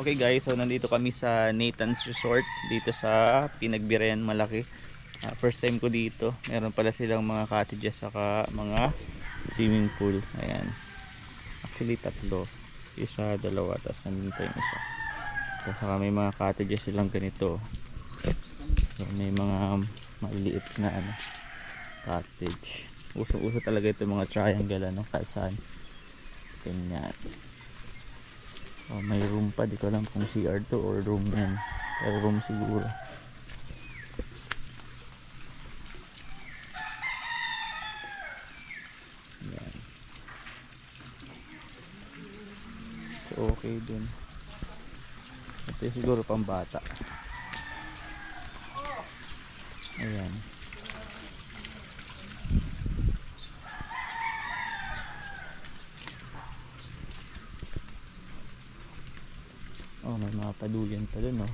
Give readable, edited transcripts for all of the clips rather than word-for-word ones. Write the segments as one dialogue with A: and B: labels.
A: Okay guys, so nandito kami sa Nathan's Resort dito sa Pinagbirehan, Malaki. First time ko dito. Meron pala silang mga cottages saka mga swimming pool. Ayan. Actually tatlo. Isa, dalawa, tapos nandito yung isa. So, saka may mga cottages silang ganito. So, may mga maliliit na cottage. Uso-uso talaga ito mga triangle kalsaan. Ganyan. Oh, may room pa, di ko alam kung CR to or room yan, pero room siguro. Yan. So okay din. Ito siguro pang bata. Ayan. Oh, may mga paduyan pa dun, oh.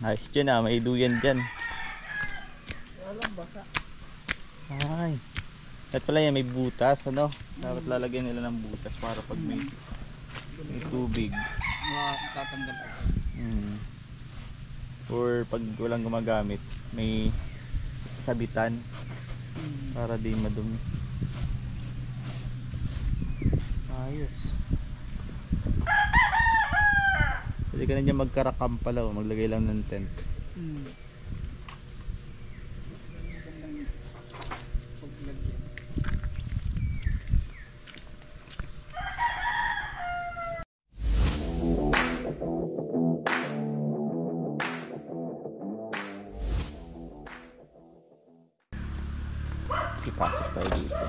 A: Ayos dyan, may duyan dyan.
B: Walang basa.
A: Ay. At pala yan, may butas, Dapat lalagyan nila ng butas para pag may tubig.
B: Tatanggal ako.
A: Or pag walang gumagamit, may sabitan para di madumi. Ayos. Pwede ka na dyan magkarakam pala, maglagay lang ng tent. Ipasok tayo dito.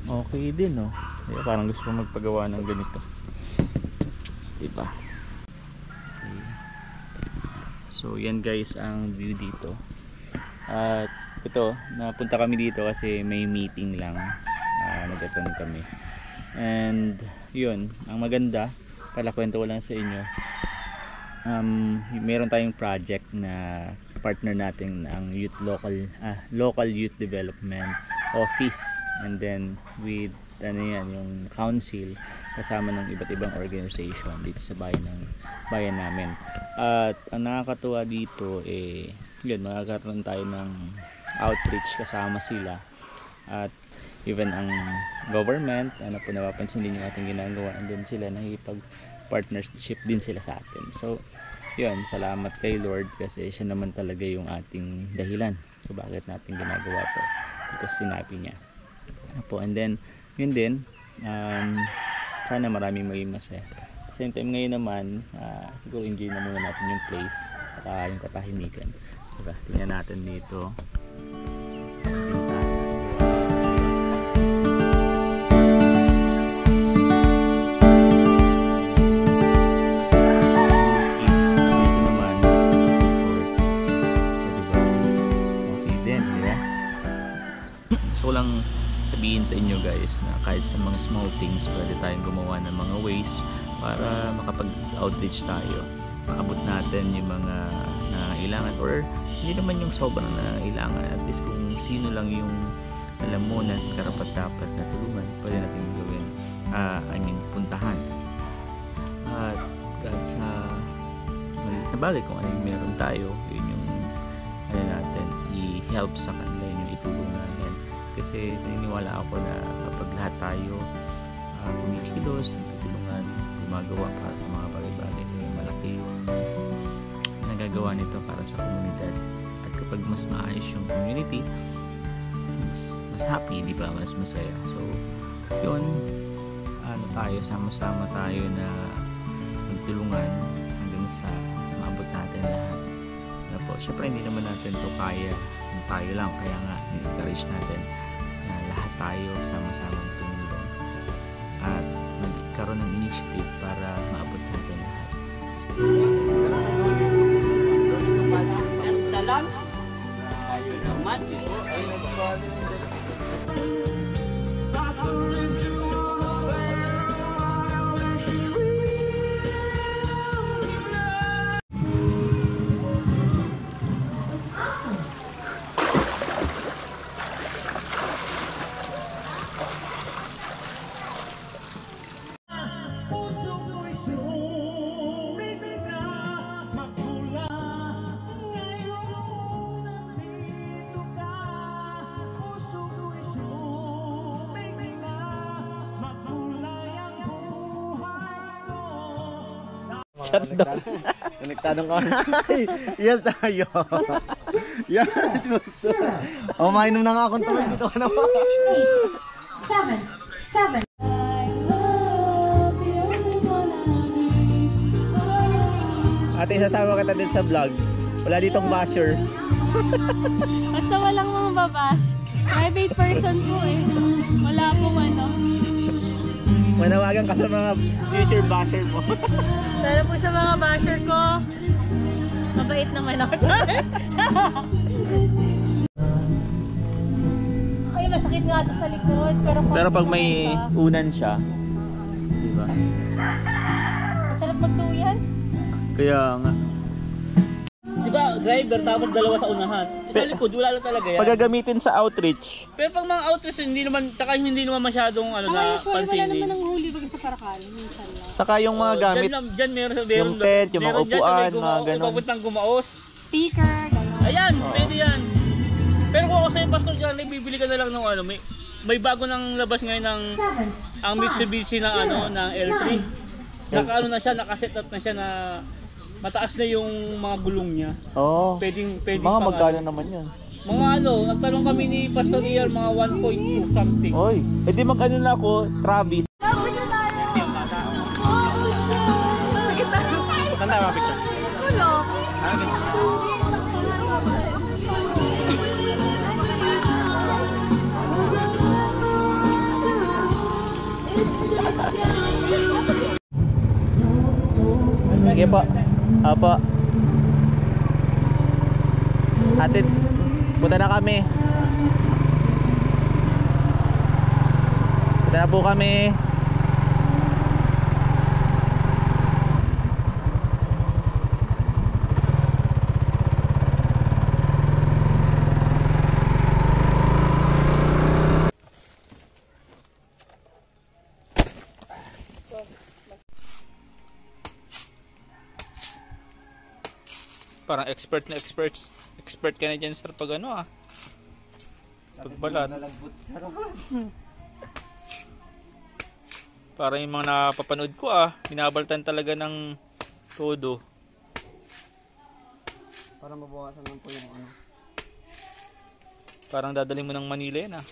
A: Okay din, no? Kaya parang gusto ko magpagawa ng ganito, diba? Okay. So yan guys ang view dito. At ito, napunta kami dito kasi may meeting lang. Nag-attend kami. And yun, ang maganda, pala kwento ko lang sa inyo, meron tayong project na partner natin ang local youth development office, and then with yung council kasama ng iba't ibang organization dito sa bayan namin. At ang nakakatuwa dito yun, magkakaroon tayo ng outreach kasama sila, at even ang government napapansin din yung ating ginagawa, and then sila nakikipag partnership din sila sa atin. So yun, salamat kay Lord kasi siya naman talaga yung ating dahilan kung bakit natin ginagawa to, because sinabi niya po. And then yun din, sana maraming maging masaya. Same time ngayon naman, siguro enjoy na muna natin yung place at yung katahimikan, diba? Tingnan natin dito. Sabihin sa inyo guys na kahit sa mga small things pwede tayong gumawa ng mga ways para makapag-outreach tayo, maabot natin yung mga nangangailangan, or hindi naman yung sobrang nangangailangan, at least kung sino lang yung alam mo na karapat dapat na tulungan, pwede natin gawin, puntahan. At kahit sa maliit na bagay, kung ano yung meron tayo, yun yung natin i-help sa kanila, yun yung itulong natin. Kasi naniniwala ako na kapag lahat tayo kumikilos, tutulungan, gumagawa para sa mga bagay-bagay, malaki yung nagagawa nito para sa komunidad. At kapag mas maayos yung community, mas happy, di ba? Mas masaya. So yun, tayo, sama-sama tayo na magtulungan hanggang sa maabot natin lahat. Siyempre hindi naman natin to kaya tayo lang, kaya nga i-encourage natin na lahat tayo sama-samang tumulong at magkaroon ng initiative para maabot natin lahat.
B: Dalam ayun naman.
A: Shutdown.
C: Konektadong ka. Yes tayo. Yan, gusto. O, mainom na nga akong tawid dito ka na ba?
D: 7.
C: Ate, sasama kita din sa vlog. Wala ditong basher.
D: Basta walang mga babash. Private person po eh. Wala pong ano.
C: Manawagan ka sa mga future basher mo.
D: Sana po sa mga basher ko. Mabait naman ako. Ay, masakit nga ito sa likod.
A: Pero pag may unan siya, di ba?
D: Masarap magduyan.
A: Kaya nga.
B: Di ba, driver tapos dalawa sa unahan. Sa likod, wala lang talaga yan.
A: Pag gagamitin sa outreach,
B: Pero pag mga outreach, hindi naman, tsaka hindi naman masyadong ano na
D: Usually wala naman
B: pansinin.
D: ang huli baga sa Parakal. Minsan lang.
A: saka yung mga gamit,
B: Diyan meron
A: yung tent, yung mga
B: meron dyan sa
A: upuan,
B: may
A: mga ganun.
B: papuntang gumaos.
D: Speaker, gano'n.
B: Ayan, pwede yan. Pero kung ako sa'yo, Pastor John, bibili ka na lang ng ano, may bago nang labas ngayon ng ang Mitsubishi ng ano, ng L3. Naka-ano na siya, naka-set up na siya na mataas na yung mga gulong niya.
A: oh,
B: Pwedeng
A: mga
B: pang
A: magkano
B: ano.
A: naman yun?
B: Mga ano, nagtanong kami ni Pastor Ian, mga 1.2 something.
A: Oy, edi mag-ano na ako, Travis.
C: Saan tayo mapicture?
A: Sige po. Apo. Atid, punta na kami. Punta na po kami. Parang expert ka na dyan sir pag ano ah. Pagbalat. Parang yung mga napapanood ko ah, binabaltan talaga ng todo.
C: Para mabawasan lang po yung ano.
A: Parang dadalhin mo ng Manila yan ah.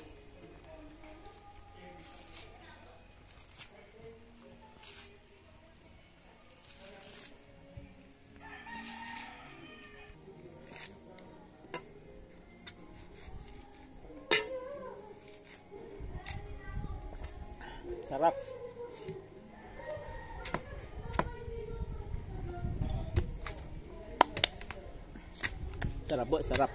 B: Sarap. Sarap po, sarap.